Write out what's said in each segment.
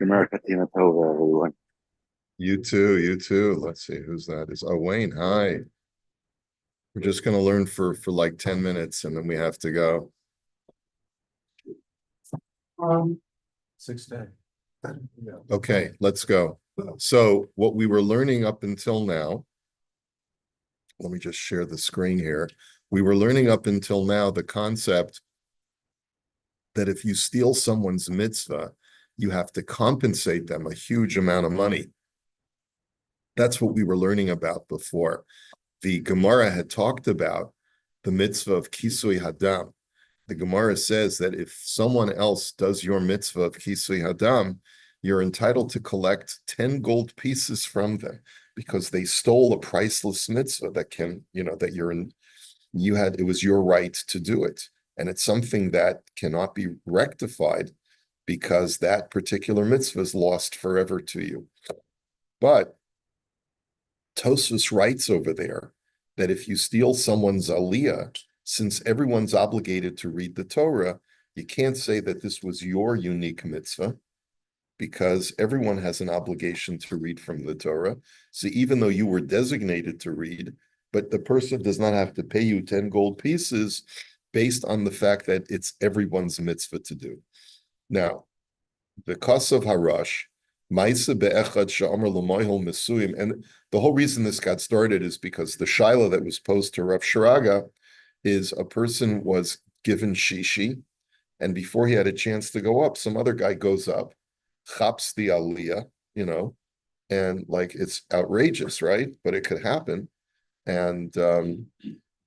America Tina Tova, everyone. You too, you too. Let's see who's that is. Oh, Wayne, hi. We're just gonna learn for like 10 minutes and then we have to go. Um, 6 day. Yeah. Okay, let's go. So what we were learning up until now, let me just share the screen here. We were learning up until now the concept that if you steal someone's mitzvah, you have to compensate them a huge amount of money. That's what we were learning about before. The Gemara had talked about the mitzvah of kisui hadam. The Gemara says that if someone else does your mitzvah of kisui hadam, you're entitled to collect 10 gold pieces from them because they stole a priceless mitzvah that it was your right to do it. And it's something that cannot be rectified because that particular mitzvah is lost forever to you. But Tosfos writes over there that if you steal someone's aliyah, since everyone's obligated to read the Torah, you can't say that this was your unique mitzvah because everyone has an obligation to read from the Torah. So even though you were designated to read, but the person does not have to pay you 10 gold pieces based on the fact that it's everyone's mitzvah to do. Now, the Kasav Harash, Maisa be'echad she'amar l'moihel mesuyim, and the whole reason this got started is because the shaila that was posed to Rav Shraga is a person was given shishi, and before he had a chance to go up, some other guy goes up, chaps the aliyah, and like it's outrageous, right? But it could happen. And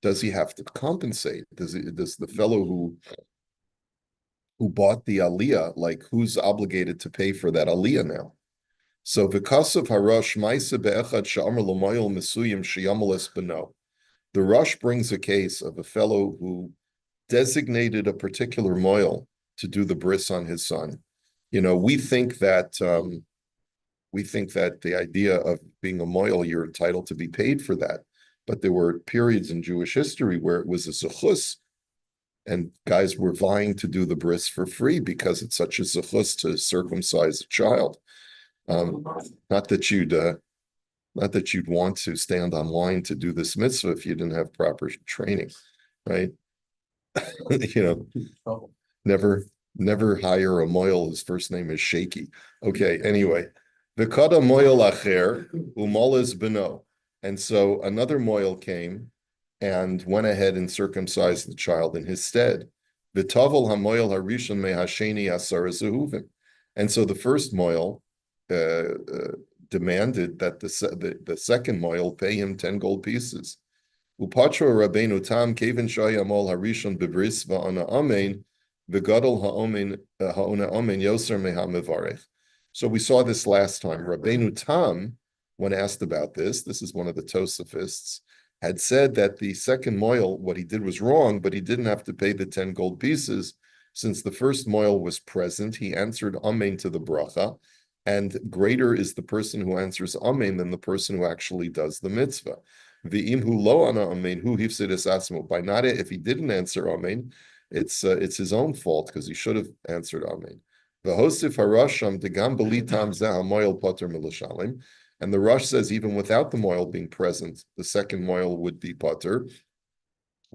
does he have to compensate? Does the fellow who bought the aliyah, like who's obligated to pay for that aliyah now? So v'kasav harash ma'isa be'echad she'amar l'moyel mesuyim she'yameles beno. The Rush brings a case of a fellow who designated a particular moil to do the bris on his son. We think that the idea of being a moil, you're entitled to be paid for that. But there were periods in Jewish history where it was a zechus, and guys were vying to do the bris for free because it's such a zechus to circumcise a child. Not that you'd want to stand online to do this mitzvah if you didn't have proper training, right? Never hire a moil. His first name is Shaky. Okay, anyway. The kada moil acher umolas beno. And so another moil came and went ahead and circumcised the child in his stead. V'tavel hamoil harishon mehasheni asar zehuvim. And so the first moil demanded that the second moil pay him 10 gold pieces. Upatro Rabbeinu Tam Kevin Shayamol Harishon Bibris Va'ana Amen V'Gadol Ha'ona Amen Yoser Mehamivarech. So we saw this last time. Rabbeinu Tam, when asked about this is one of the Tosafists, had said that the second moil, what he did was wrong, but he didn't have to pay the 10 gold pieces. Since the first moil was present, he answered Amen to the bracha, and greater is the person who answers Amen than the person who actually does the mitzvah. V'imhu lo ana amen hu hifsid asmo. By not if he didn't answer amen, it's his own fault because he should have answered amen. V'hosif harasham degam belitam zeh hamoil poter milashalim. And the Rush says even without the moil being present, the second moil would be poter.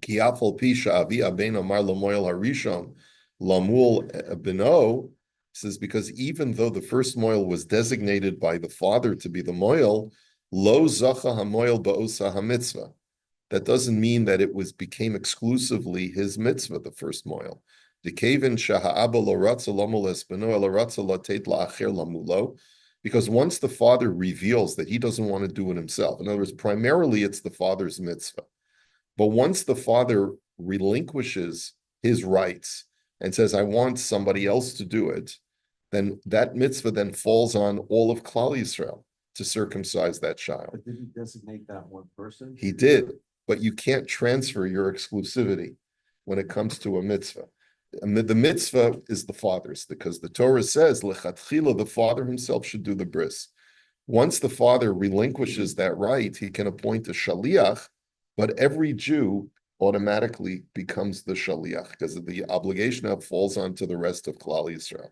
Ki afal pisha avi aben amar lamoil harishon lamul beno. Says because even though the first moil was designated by the father to be the moil, lo zacha hamoil ba'osa hamitzvah. That doesn't mean that it became exclusively his mitzvah, the first moil. Dekevin shaha'aba lo ratza lamules beno ela ratza latet la'acher lamulo. Because once the father reveals that he doesn't want to do it himself, in other words, primarily it's the father's mitzvah. But once the father relinquishes his rights and says, I want somebody else to do it, then that mitzvah then falls on all of Klal Yisrael to circumcise that child. But did he designate that one person? He did, but you can't transfer your exclusivity when it comes to a mitzvah. And the mitzvah is the father's because the Torah says, Lechatchila, the father himself should do the bris. Once the father relinquishes that right, he can appoint a shaliach, but every Jew automatically becomes the shaliach because the obligation falls onto the rest of Klal Yisrael.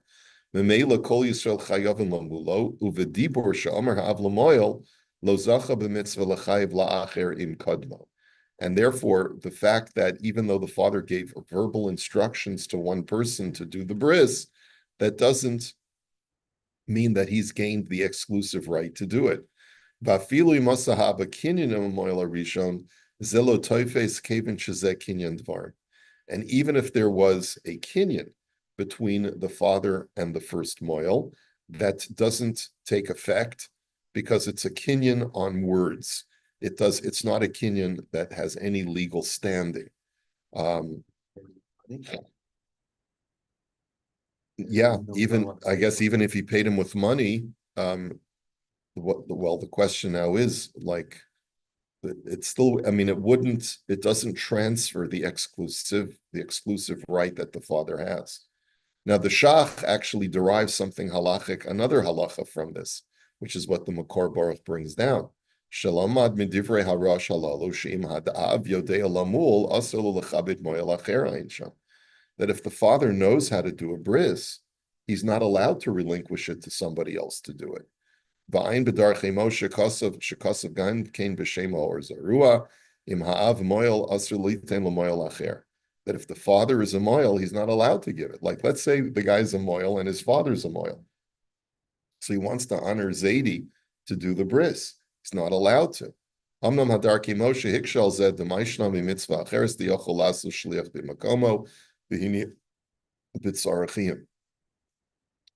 Memela kol Yisrael chayavim lamulo uvedibor she'omer ha'av lamoyel lo zacha b'mitzvah l'chayiv la'acher im kadmo. And therefore, the fact that even though the father gave verbal instructions to one person to do the bris, that doesn't mean that he's gained the exclusive right to do it. Vafilu masahaba kinyan moil rishon zelo toifes kevin shezeh kinyan dvar. And even if there was a kinyan between the father and the first moil, that doesn't take effect because it's a kinyan on words. It's not a kinyan that has any legal standing. Yeah, even I guess even if he paid him with money, the question now is like it's still, I mean, it doesn't transfer the exclusive right that the father has. Now the Shach actually derives something halachic, another halacha from this, which is what the Makor Baruch brings down. Shalamad midivrei harash halalu she'im hadav yodei lamul aselu lechabit moyel acher ein sham. That if the father knows how to do a bris, he's not allowed to relinquish it to somebody else to do it. That if the father is a moil, he's not allowed to give it. Like, let's say the guy's a moil and his father's a moil. So he wants to honor Zaidi to do the bris. He's not allowed to. Amnam hadarki Moshe hikshal zed the maishnam mitzvah acheres diyochol lasu shliach b'makomo v'hini b'tzarachim.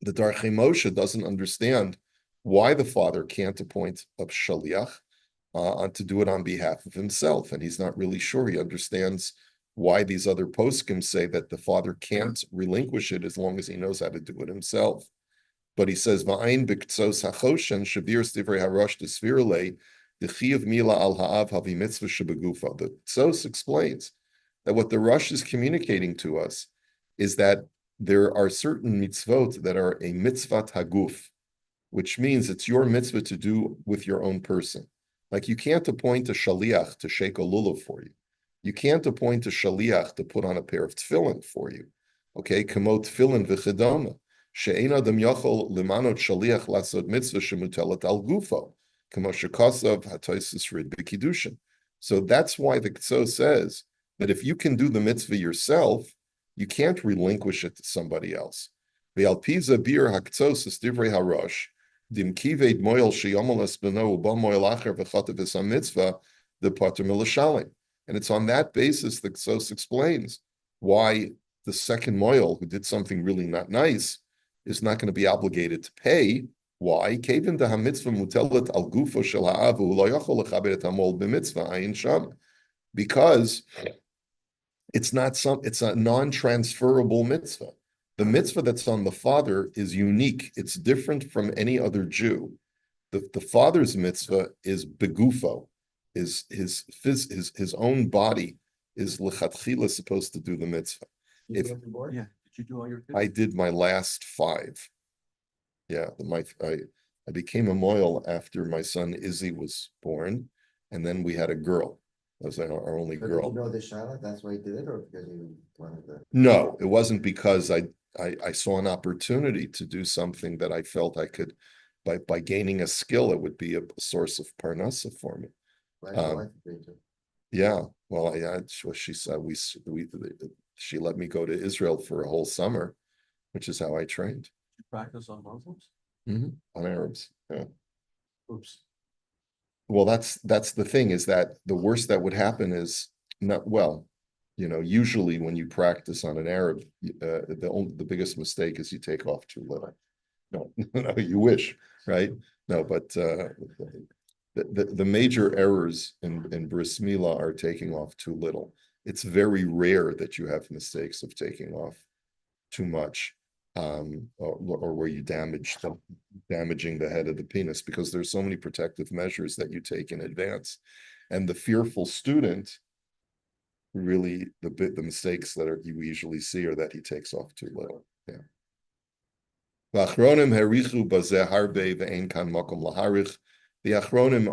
The Darchei Moshe doesn't understand why the father can't appoint a shaliach to do it on behalf of himself, and he's not really sure he understands why these other poskim say that the father can't relinquish it as long as he knows how to do it himself. But he says, "Va'ain b'ktzos hachoshen shavir stivrei harosh desvirle dechiyav mila al ha'av havi mitzvah shebegufa." The Tzos explains that what the Rosh is communicating to us is that there are certain mitzvot that are a mitzvat haguf, which means it's your mitzvah to do with your own person. Like you can't appoint a shaliach to shake a lulav for you. You can't appoint a shaliach to put on a pair of tefillin for you. Okay, kamot tefillin v'chedama. She'ein adam yachol limanot shaliach lasod mitzvah shemutelat al gufo. Kamo shekasav hatoisis rid b'kiddushin. So that's why the Ktso says that if you can do the mitzvah yourself, you can't relinquish it to somebody else. Ve'alpiza bir haktsos es divrei harosh. Dim kived moil sheyomol espeno uba moil acher v'chatav es mitzvah the pater milashalim. And it's on that basis that Ktsos explains why the second moil who did something really not nice is not going to be obligated to pay. Why? Kevin da mitzvah mutelet al gufo shel ha'avu lo yachol lechaber et hamol b'mitzvah ayin sham. Because it's a non-transferable mitzvah. The mitzvah that's on the father is unique. It's different from any other Jew. The father's mitzvah is begufo, is his own body is lechatchila supposed to do the mitzvah. Did you do all your kids? I did my last 5. Yeah, I became a moil after my son Izzy was born, and then we had a girl. That was our only girl. Did you know the Charlotte? That's why you did it, or because you wanted to? No, it wasn't because I saw an opportunity to do something that I felt I could, by gaining a skill, it would be a source of parnasa for me. Yeah, well, she said she let me go to Israel for a whole summer, which is how I trained. Did you practice on Muslims? On Arabs. Yeah. Oops. Well, that's the thing, is that the worst that would happen is usually when you practice on an Arab, the biggest mistake is you take off too little. No, you wish, right? No, but the major errors in bris milah are taking off too little. It's very rare that you have mistakes of taking off too much, or where you damaging the head of the penis, because there's so many protective measures that you take in advance. And the fearful student, really, the mistakes that you usually see are that he takes off too little. Yeah. The Achronim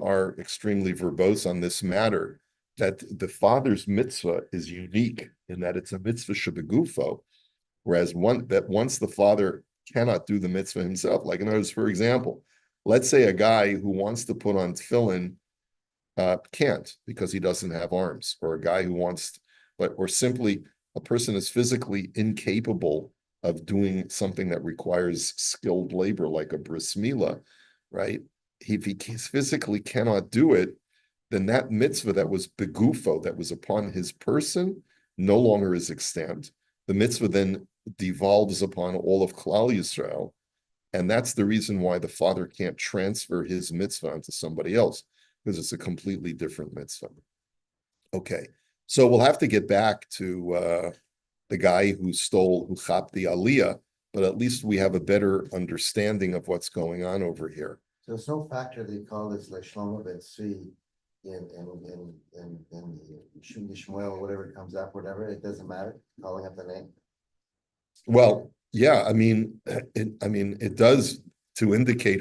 are extremely verbose on this matter, that the father's mitzvah is unique in that it's a mitzvah shebegufo, whereas once the father cannot do the mitzvah himself. Like in other words, for example, let's say a guy who wants to put on tefillin can't because he doesn't have arms, or a guy who wants, or simply a person is physically incapable of doing something that requires skilled labor, like a bris milah, right? If he physically cannot do it, then that mitzvah that was begufo, that was upon his person, no longer is extant. The mitzvah then devolves upon all of Klal Yisrael, and that's the reason why the father can't transfer his mitzvah onto somebody else, because it's a completely different mitzvah. Okay, so we'll have to get back to the guy who chapped the aliyah, but at least we have a better understanding of what's going on over here. So there's no factor they call this like Shlomo Ben Tzvi in Shmuel, whatever it comes up, whatever, it doesn't matter, calling up the name. Well, yeah, I mean, it does to indicate who